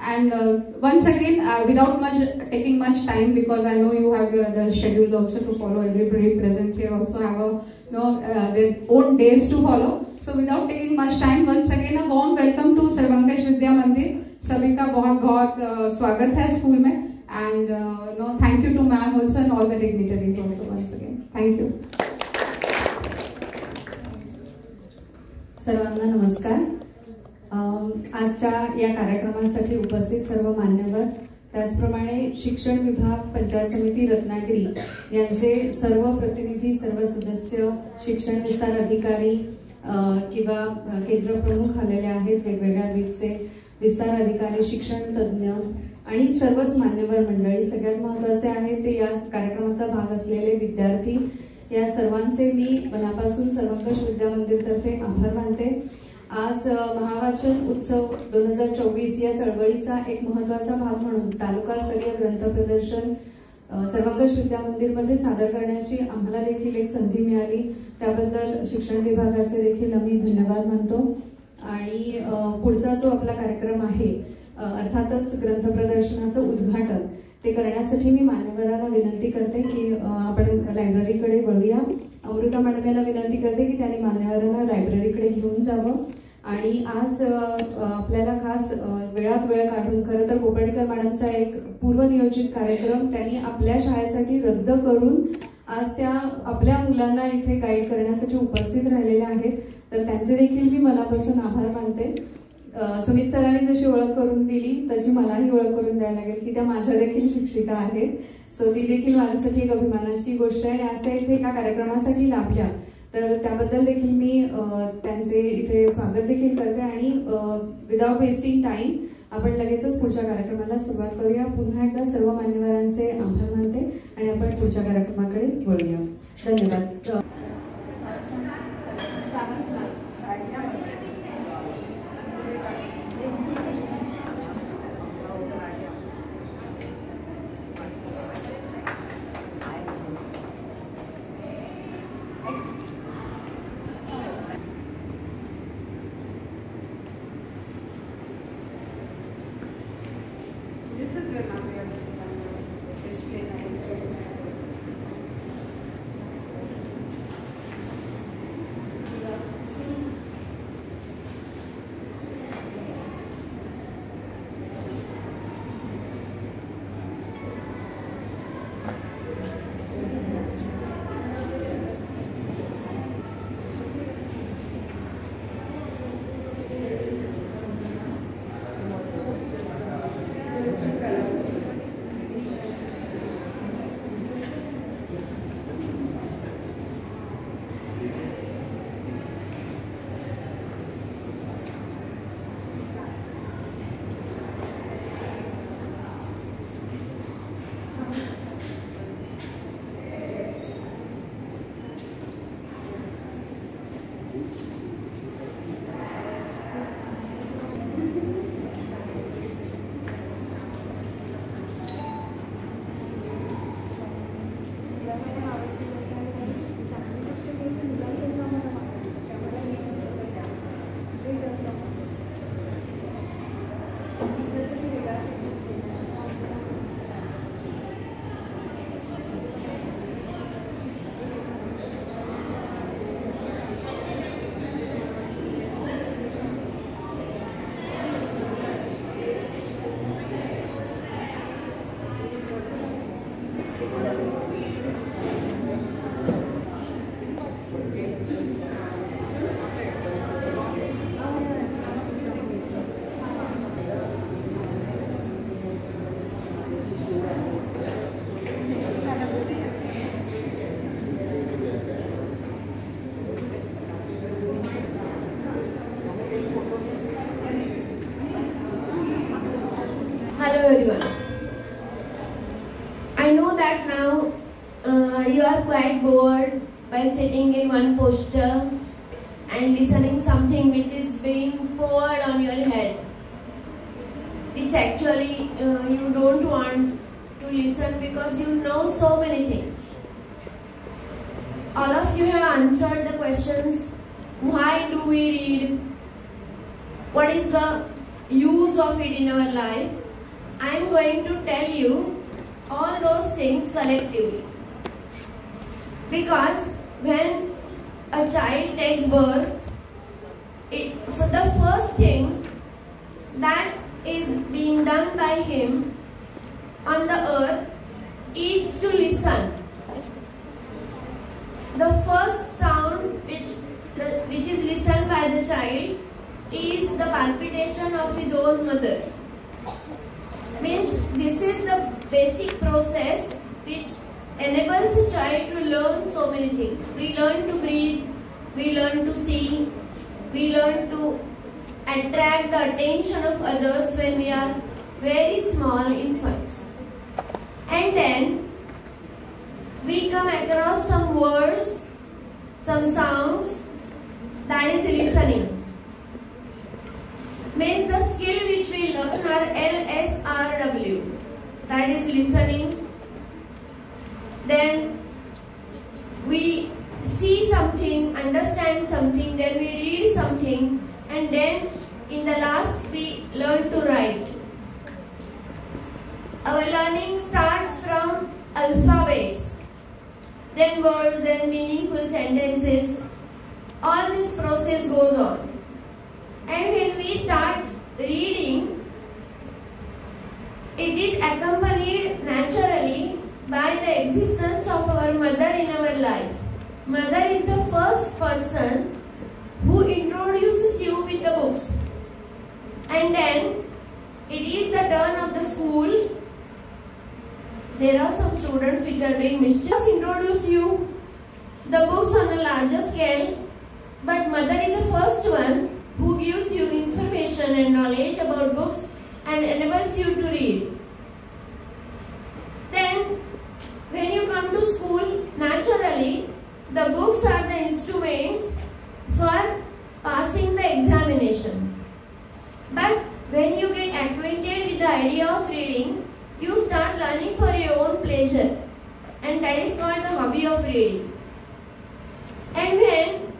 And once again, without taking much time, because I know you have your other schedule also to follow. Everybody present here also have their own days to follow. So without taking much time, once again a warm welcome to Sarvankash Vidya Mandir. सभी का बहुत बहुत स्वागत है school में and now thank you to ma'am also and all the dignitaries also once again thank you. सर्वांना नमस्कार. आजच्या या कार्यक्रमासाठी उपस्थित सर्व मान्यवर, त्याचप्रमाणे शिक्षण विभाग, पंचायत समिती रत्नागिरी यांचे सर्व प्रतिनिधी, सर्व सदस्य, शिक्षण विस्तार अधिकारी किंवा केंद्र प्रमुख आलेले आहेत, वेगवेगळ्या विभागाचे विस्तार अधिकारी, शिक्षण तज्ज्ञ आणि सर्वच मान्यवर मंडळी. सगळ्यात महत्त्वाचे आहे ते या कार्यक्रमाचा भाग असलेले विद्यार्थी, या सर्वांचे मी मनापासून सर्वंकष विद्या मंदिरतर्फे आभार मानते. आज महावाचन उत्सव 2024 या चळवळीचा एक महत्त्वाचा भाग म्हणून तालुकास्तरीय ग्रंथ प्रदर्शन सर्वंकष विद्या मंदिरमध्ये सादर करण्याची आम्हाला देखील एक संधी मिळाली. त्याबद्दल शिक्षण विभागाचे देखील आम्ही धन्यवाद मानतो. आणि पुढचा जो आपला कार्यक्रम आहे अर्थातच ग्रंथ प्रदर्शनाचं उद्घाटन ते करण्यासाठी मी मान्यवरांना विनंती करते की आपण लायब्ररीकडे वळूया. अमृता मॅडमला विनंती करते की त्यांनी मान्यवरांना लायब्ररीकडे घेऊन जावं. आणि आज आपल्याला खास वेळात वेळ काढून, खरं तर कोपर्डीकर मॅडमचा एक पूर्वनियोजित कार्यक्रम त्यांनी आपल्या शाळेसाठी रद्द करून आज त्या आपल्या मुलांना इथे गाईड करण्यासाठी उपस्थित राहिलेल्या आहेत. तर त्यांचे देखील मी मनापासून आभार मानते. सुमित सरांनी जशी ओळख करून दिली तशी मलाही ओळख करून द्यायला लागेल की त्या माझ्या देखील शिक्षिका आहेत. सो ती देखील माझ्यासाठी एक अभिमानाची गोष्ट आहे. आणि आज त्या इथे एका कार्यक्रमासाठी लाभल्या, तर त्याबद्दल देखील मी त्यांचे इथे स्वागत देखील करते. आणि विदाउट वेस्टिंग टाइम आपण लगेचच पुढच्या कार्यक्रमाला सुरुवात करूया. पुन्हा एकदा सर्व मान्यवरांचे आभार मानते आणि आपण पुढच्या कार्यक्रमाकडे वळूया. धन्यवाद. Hello everyone. I know that now you are quite bored by sitting in one posture and listening something which is being poured on your head, which actually you don't want to listen because you know so many things. All of you have answered the questions, why do we read? What is the use of it in our life? I am going to tell you all those things collectively. Because when a child takes birth, so the first thing that is being done by him on the earth is to listen. The first sound which is listened by the child is the palpitation of his own mother. Means this is the basic process which enables a child to learn so many things. We learn to breathe, we learn to see, we learn to attract the attention of others when we are very small infants. And then we come across some words, some sounds, that is listening. Means the skill which we learn are LSRW, that is listening. Then we see something, understand something, then we read something, and then in the last we learn to write. Our learning starts from alphabets, then words, then meaningful sentences. All this process goes on. And when we start reading, it is accompanied naturally by the existence of our mother in our life. Mother is the first person who introduces you with the books. And then it is the turn of the school. There are some students which are doing mischief. Just introduce you the books on a larger scale, but mother is the first one who gives you information and knowledge about books and enables you to read. Then when you come to school, naturally the books are the instruments for passing the examination. But when you get acquainted with the idea of reading, you start learning for your own pleasure, and that is called the hobby of reading. And when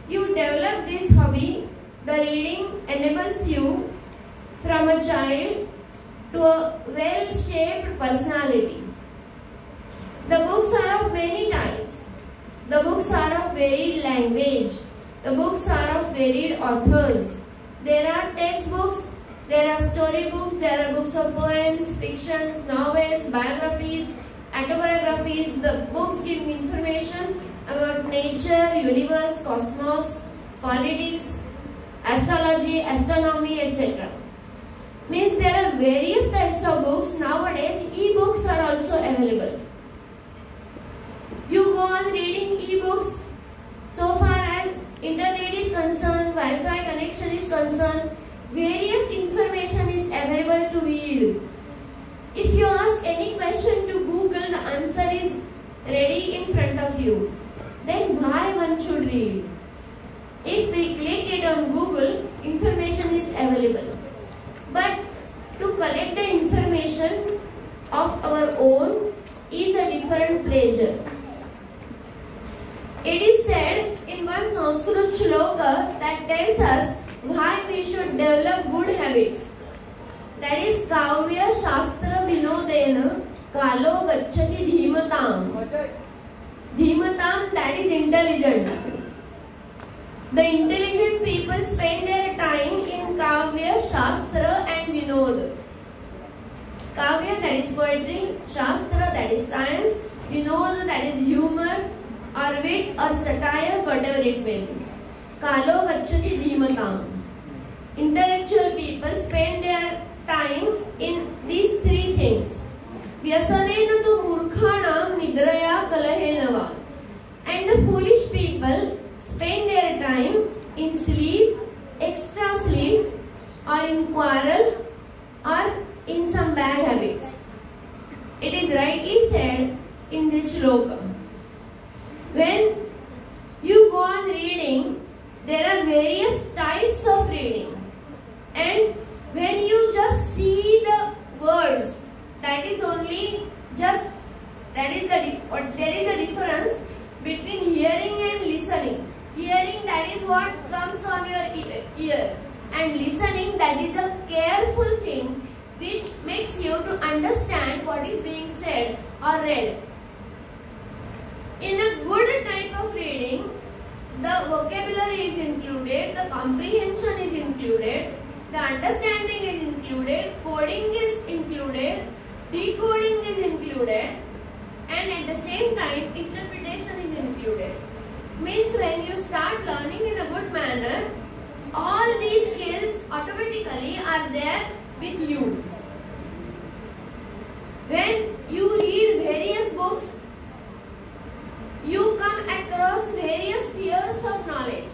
you develop this hobby, the reading enables you from a child to a well-shaped personality. The books are of many types. The books are of varied language. The books are of varied authors. There are textbooks, there are storybooks, there are books of poems, fictions, novels, biographies, autobiographies. The books give information about nature, universe, cosmos, politics, astrology, astronomy, etc. Means there are various types of books. Nowadays, e-books are also available. You go on reading e-books. So far as internet is concerned, Wi-Fi connection is concerned, various information is available to read. If you ask any question to Google, the answer is ready in front of you. Then why one should read? If we click it on Google, information is available. But to collect the information of our own is a different pleasure. It is said in one Sanskrit shloka that tells us why we should develop good habits. That is Kavya Shastra Vinodena Kalo Gacchati Dhimatam. Dhimatam, that is intelligent. The intelligent people spend their time in Kavya, Shastra and Vinod. Kavya, that is poetry, Shastra, that is science, Vinod, that is humor or wit or satire, whatever it may be. Kalo Gacchati Dhimatam. Intellectual people spend their time in these three things. Vyasanena tu murkhanam nidraya kalahenava. And the foolish people spend their time in sleep, extra sleep, or in quarrel, or in some bad habits. It is rightly said in this shloka. When you go on reading, there are various types of reading. And when you just see the words, that is only just, there is a difference between hearing and listening. Hearing, that is what comes on your ear, and listening, that is a careful thing which makes you to understand what is being said or read. In a good type of reading, the vocabulary is included, the comprehension is included, the understanding is included. included, coding is included, decoding is included, and at the same time interpretation is included. Means when you start learning in a good manner, all these skills automatically are there with you. When you read various books, you come across various spheres of knowledge,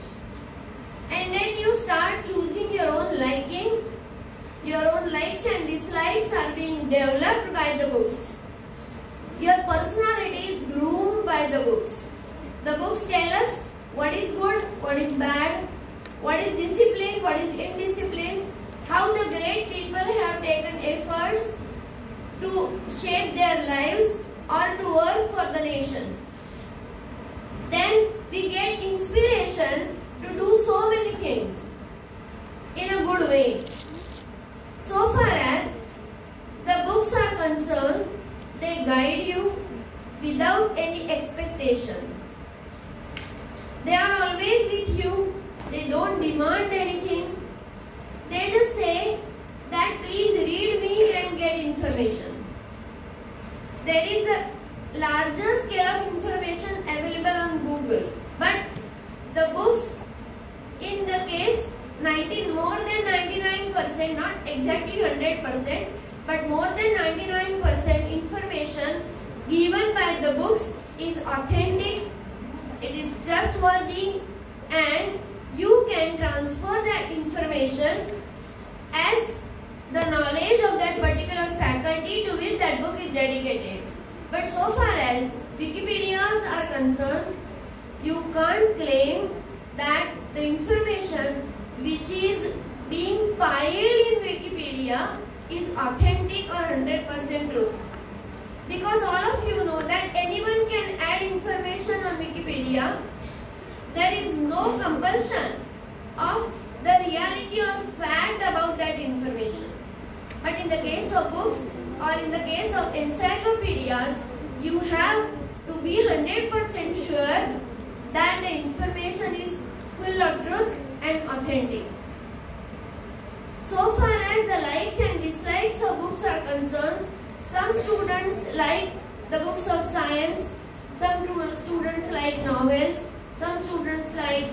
and then you start choosing your own liking. Your own likes and dislikes are being developed by the books. Your personality is groomed by the books. The books tell us what is good, what is bad, what is discipline, what is indiscipline, how the great people have taken efforts to shape their lives or to work for the nation. Then we get inspiration to do so many things in a good way. So far as the books are concerned, they guide you without any expectation. They are always with you. They don't demand anything. They just say that please read me and get information. There is a larger scale of information available on Google, but the books, in the case more than 99%, not exactly 100%, but more than 99% information given by the books is authentic, it is trustworthy, and you can transfer that information as the knowledge of that particular faculty to which that book is dedicated. But so far as Wikipedias are concerned, you can't claim that the information which is being piled in Wikipedia is authentic or 100% truth. Because all of you know that anyone can add information on Wikipedia. There is no compulsion of the reality or fact about that information. But in the case of books or in the case of encyclopedias, you have to be 100% sure that the information is full of truth and authentic. So far as the likes and dislikes of books are concerned, some students like the books of science, some students like novels, some students like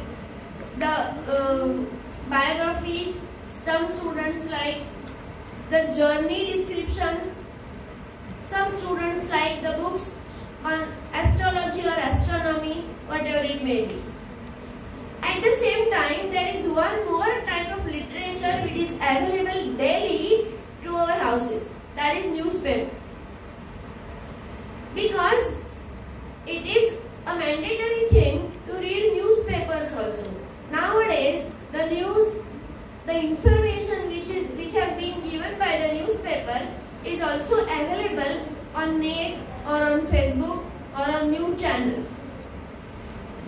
the biographies, some students like the journey descriptions, some students like the books on astrology or astronomy, whatever it may be. At the same time, there is one more type of literature which is available daily to our houses, that is newspaper. Because it is a mandatory thing to read newspapers also. Nowadays, the news, the information which has been given by the newspaper is also available on net or on Facebook or on news channels.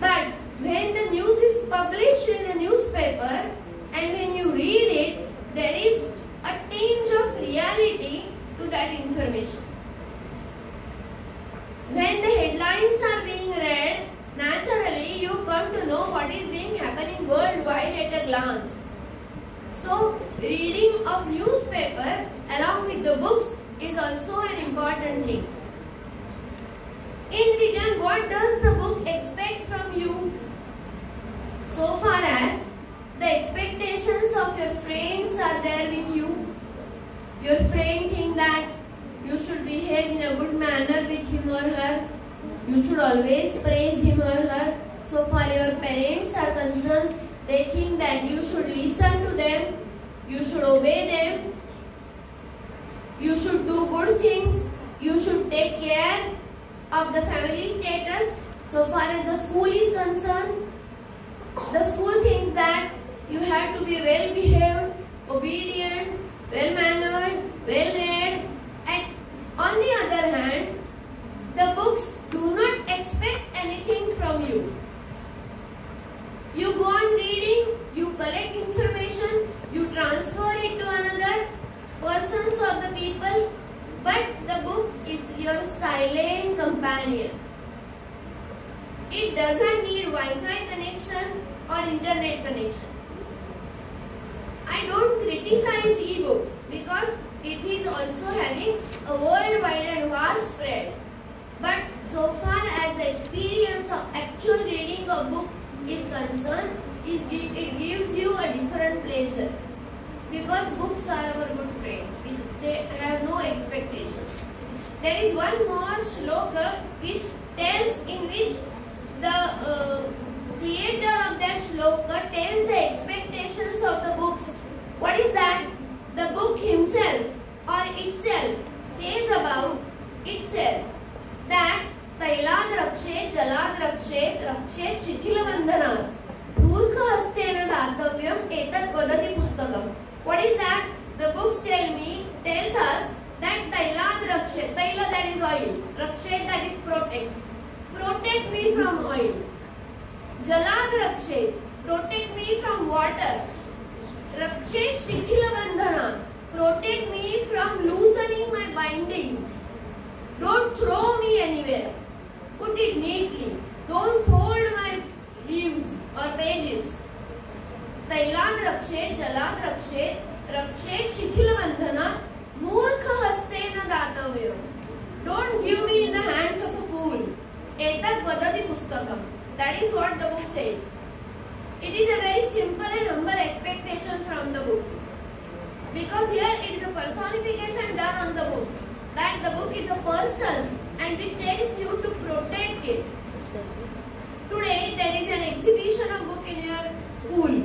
But when the news is published in a newspaper and when you read it, there is a tinge of reality to that information. When the headlines are being read, naturally you come to know what is being happening worldwide at a glance. So, reading of newspaper along with the books is also an important thing. In return, what does the book expect from you? So far as the expectations of your friends are there with you, your friend thinks that you should behave in a good manner with him or her, you should always praise him or her. So far your parents are concerned, they think that you should listen to them, you should obey them, you should do good things, you should take care of the family status. So far as the school is concerned, the school thinks that you have to be well behaved, obedient, well mannered, well read, and on the other hand, the books do not expect anything from you. You go on reading, you collect information, you transfer it to another persons or the people, but the book is your silent companion. It doesn't need Wi-Fi connection or internet connection. I don't criticize e-books because it is also having a worldwide and vast spread. But so far as the experience of actual reading a book is concerned, it gives you a different pleasure. Because books are our good friends. They have no expectations. There is one more shloka which tells, in which the creator of that shloka tells the expectations of the books. What is that? The book himself or itself says about itself that तैलाद रक्षेत जलाद रक्षेत रक्षेत शिथिलबंधनात् मूर्ख हस्तेन दातव्यम एतत् वदति पुस्तकम्. What is that? The books tells us that tailad rakshet, taila that is oil, rakshet that is protect me from oil. Jalad rakshet, protect me from water. Rakshet shithila bandhana, protect me from loosening my binding. Don't throw me anywhere. Put it neatly. Don't fold my leaves or pages. तैलाद रक्षेत जलाद रक्षेत रक्षेत शिथिलबंधना मूर्ख हस्तेन दातव्यम. Don't give me in the hands of a fool. एतत् वदति पुस्तकम्. That is what the book says. It is a very simple and humble expectation from the book. Because here it is a personification done on the book. That the book is a person and it tells you to protect it. Today there is an exhibition of book in your school.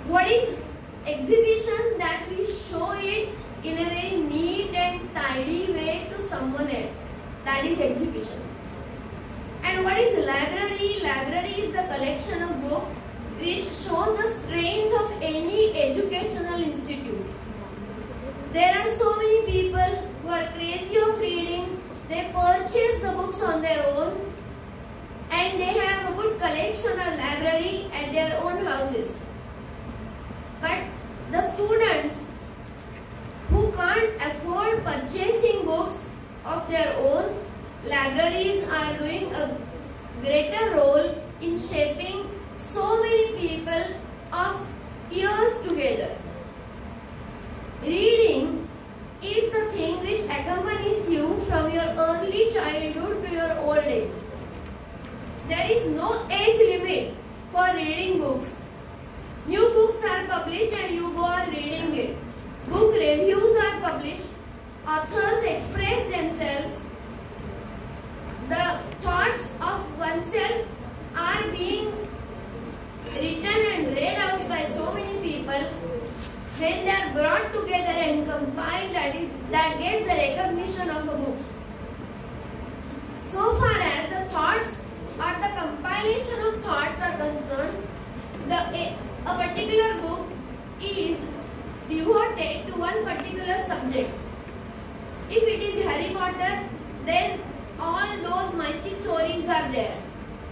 What is exhibition? That we show it in a very neat and tidy way to someone else. That is exhibition. And what is library? Library is the collection of books which shows the strength of any educational institute. There are so many people who are crazy of reading. They purchase the books on their own and they have a good collection or library at their own houses. But the students who can't afford purchasing books of their own, libraries are doing a greater role in shaping so many people of years together. Reading is the thing which accompanies you from your early childhood to your old age. There is no age limit for reading books. New books are published and you go on reading it. Book reviews are published. Authors express themselves. The thoughts of oneself are being written and read out by so many people. When they are brought together and compiled, that gets the recognition of a book. So far as the thoughts or the compilation of thoughts are concerned, a particular book is devoted to one particular subject. If it is Harry Potter, then all those mystic stories are there.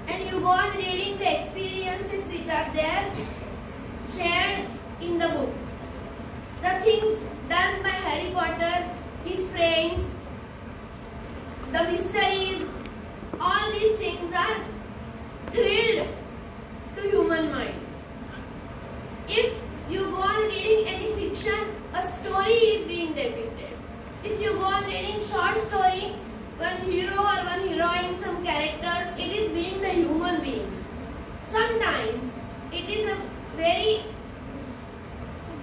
And you go on reading the experiences which are there, shared in the book. The things done by Harry Potter, his friends, the mysteries, all these things are thrilled to human mind. If you go on reading any fiction, a story is being depicted. If you go on reading short story, one hero or one heroine, some characters, it is being the human beings. Sometimes it is a very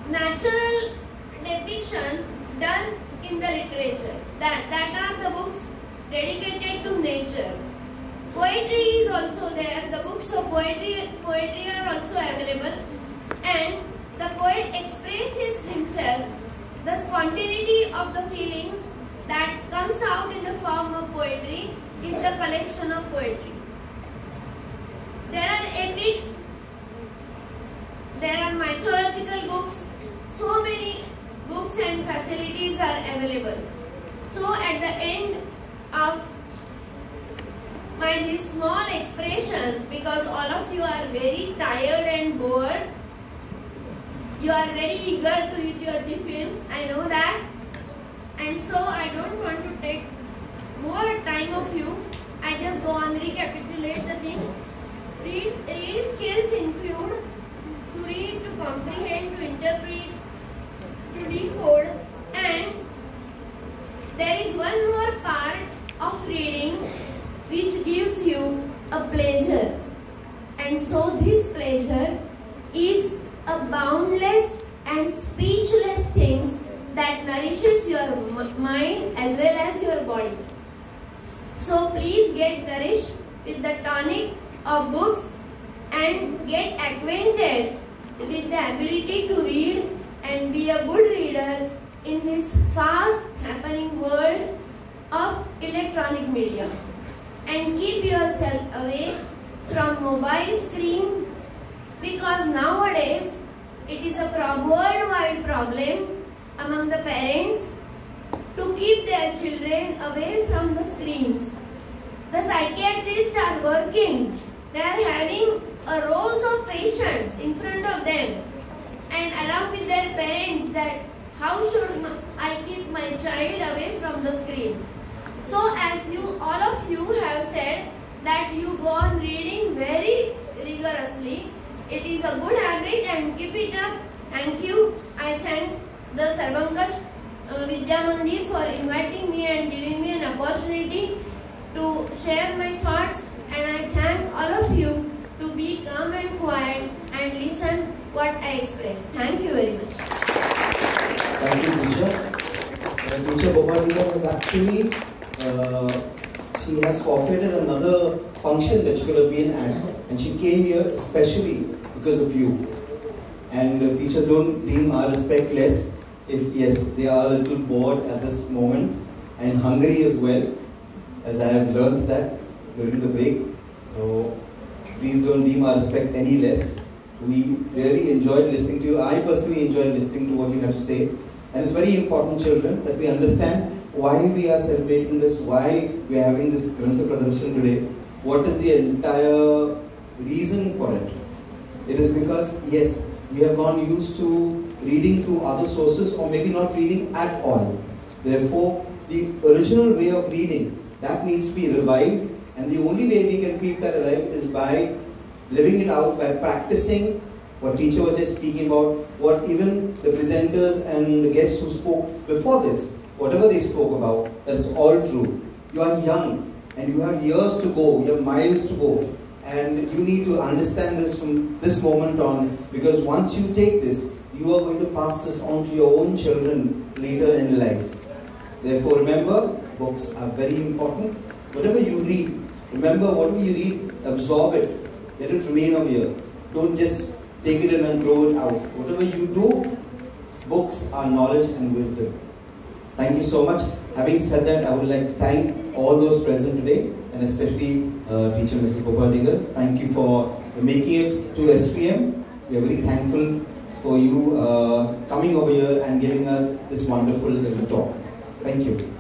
natural depiction done in the literature. That are the books dedicated to nature. Poetry is also there. The books of poetry are also available. And the poet expresses himself, the spontaneity of the feelings that comes out in the form of poetry is the collection of poetry. There are epics, there are mythological books, so many books and facilities are available. So at the end of this small expression, because all of you are very tired and bored, you are very eager to eat your tiffin, I know that, and so I don't want to take more time of you. I just go on recapitulate the things. Read skills include to read, to comprehend, to interpret, to to decode, and there is one more part of reading which gives you a pleasure. And so this pleasure is a boundless and speechless things that nourishes your mind as well as your body. So please get nourished with the tonic of books and get acquainted with the ability to read and be a good reader in this fast happening world of electronic media. And keep yourself away from mobile screen, because nowadays it is a worldwide problem among the parents to keep their children away from the screens. The psychiatrists are working. They are having a rows of patients in front of them, and along with their parents, that how should I keep my child away from the screen. So as all of you have said that you go on reading very rigorously, it is a good habit and keep it up. Thank you. I thank the Sarvankash Vidya Mandir for inviting me and giving me an opportunity to share my thoughts, and I thank all of you to be calm and quiet and listen what I express. Thank you very much. Thank you, teacher. Teacher Bobadika was actually, she has forfeited another function that she could have been at, and she came here especially because of you. And teacher, don't deem our respect less if, yes, they are a little bored at this moment and hungry as well, as I have learned that during the break. So please don't deem our respect any less. We really enjoyed listening to you. I personally enjoyed listening to what you have to say. And it's very important, children, that we understand why we are celebrating this, why we are having this Grantha Pradarshan today. What is the entire reason for it? It is because, yes, we have gone used to reading through other sources, or maybe not reading at all. Therefore, the original way of reading, that needs to be revived, and the only way we can keep that alive is by living it out, by practicing what teacher was just speaking about, what even the presenters and the guests who spoke before this, whatever they spoke about, that is all true. You are young and you have years to go, you have miles to go, and you need to understand this from this moment on, because once you take this, you are going to pass this on to your own children later in life. Therefore, remember, books are very important. Whatever you read, remember, whatever you read, absorb it. Let it remain over here. Don't just take it in and throw it out. Whatever you do, books are knowledge and wisdom. Thank you so much. Having said that, I would like to thank all those present today, and especially teacher Mrs. Bobadika. Thank you for making it to SPM. We are very thankful for you coming over here and giving us this wonderful little talk. Thank you.